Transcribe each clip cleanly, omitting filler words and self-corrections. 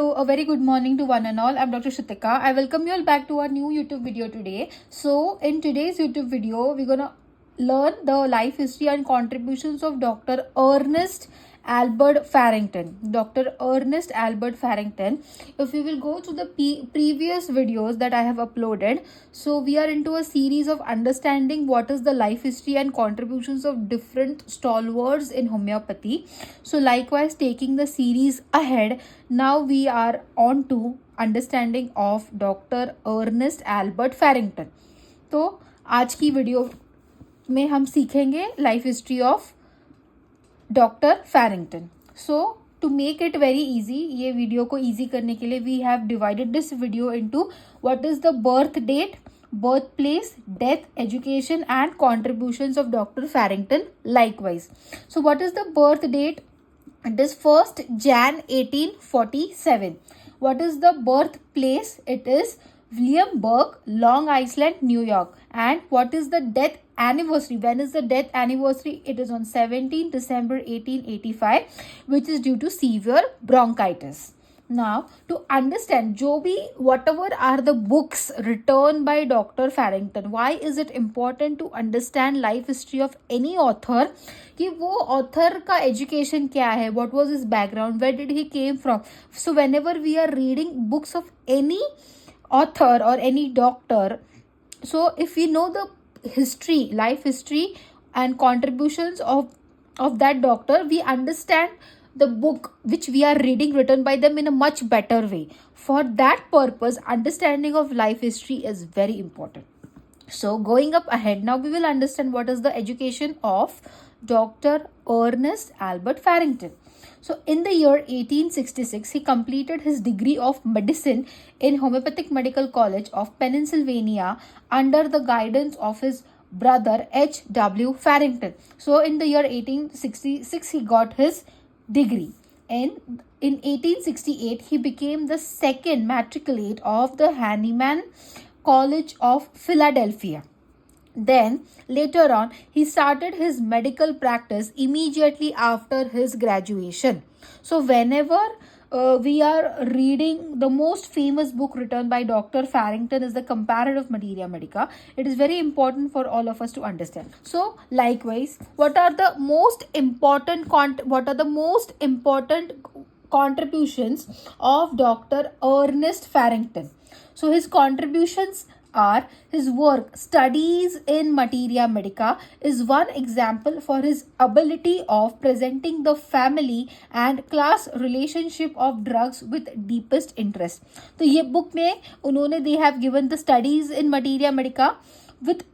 Hello, a very good morning to one and all. I'm Dr. Shrutika. I welcome you all back to our new YouTube video today. So, in today's YouTube video, we're gonna learn the life history and contributions of Dr. Ernest Albert Farrington. Dr. Ernest Albert Farrington. If you will go to the previous videos that I have uploaded, so we are into a series of understanding what is the life history and contributions of different stalwarts in homeopathy. So likewise, taking the series ahead, now we are on to understanding of Dr. Ernest Albert Farrington. तो आज की video में हम सीखेंगे life history of doctor Farrington. So to make it very easy, ये video को easy करने के लिए we have divided this video into what is the birth date, birth place, death, education and contributions of Dr. Farrington likewise. So what is the birth date? It is 1st Jan 1847. What is the birthplace? It is Williamsburg, Long Island, New York. And what is the death anniversary? When is the death anniversary? It is on 17 December 1885, which is due to severe bronchitis. Now, to understand whatever are the books written by Dr. Farrington, why is it important to understand life history of any author? कि वो author का education क्या है? What was his background? Where did he came from? So whenever we are reading books of any author or any doctor, so if we know the history, life history and contributions of that doctor, we understand the book which we are reading written by them in a much better way. For that purpose, understanding of life history is very important. So going up ahead, now we will understand what is the education of Dr. Ernest Albert Farrington. So in the year 1866, he completed his degree of medicine in Homeopathic Medical College of Pennsylvania under the guidance of his brother H.W. Farrington. So in the year 1866, he got his degree. And in 1868, he became the second matriculate of the Hahnemann College of Philadelphia. Then later on, he started his medical practice immediately after his graduation. So whenever we are reading the most famous book written by Dr. Farrington is the Comparative Materia Medica. It is very important for all of us to understand. So likewise, what are the most important contributions of Dr. Ernest Farrington? So his contributions are his work Studies in Materia Medica is one example for his ability of presenting the family and class relationship of drugs with deepest interest. तो ये book में उन्होंने they have given the Studies in Materia Medica with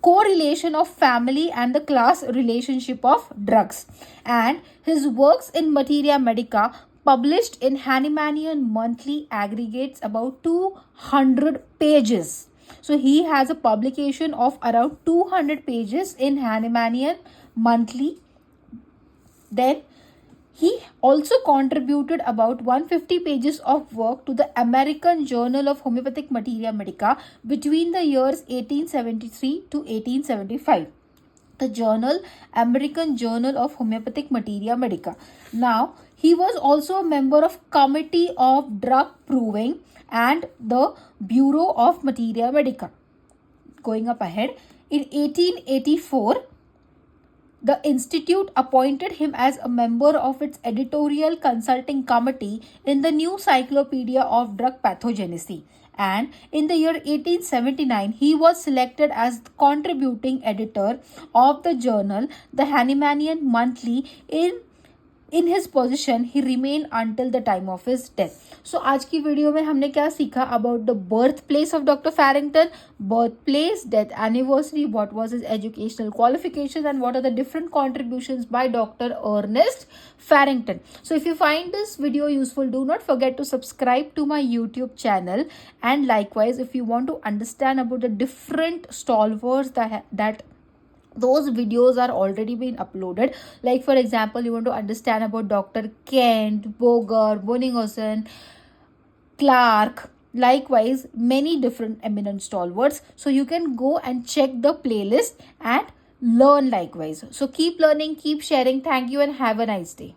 correlation of family and the class relationship of drugs, and his works in Materia Medica published in Hahnemannian Monthly aggregates about 200 pages. So he has a publication of around 200 pages in Hahnemannian Monthly. Then he also contributed about 150 pages of work to the American Journal of Homeopathic Materia Medica between the years 1873 to 1875. The journal, American Journal of Homeopathic Materia Medica. Now, he was also a member of Committee of Drug Proving and the Bureau of Materia Medica. Going up ahead, in 1884, the institute appointed him as a member of its editorial consulting committee in the new Cyclopedia of Drug Pathogenesis. And in the year 1879, he was selected as the contributing editor of the journal, the Hahnemannian Monthly. In his position, he remained until the time of his death. So आज की video में हमने क्या सीखा about the birthplace of Dr. Farrington, birthplace, death anniversary, what was his educational qualifications, and what are the different contributions by Dr. Ernest Farrington. So if you find this video useful, do not forget to subscribe to my YouTube channel, and likewise if you want to understand about the different stalwarts that those videos are already been uploaded. Like for example, you want to understand about Dr. Kent, Boger, Bonninghausen, Clark, likewise many different eminent stalwarts. So you can go and check the playlist and learn likewise. So keep learning, keep sharing. Thank you and have a nice day.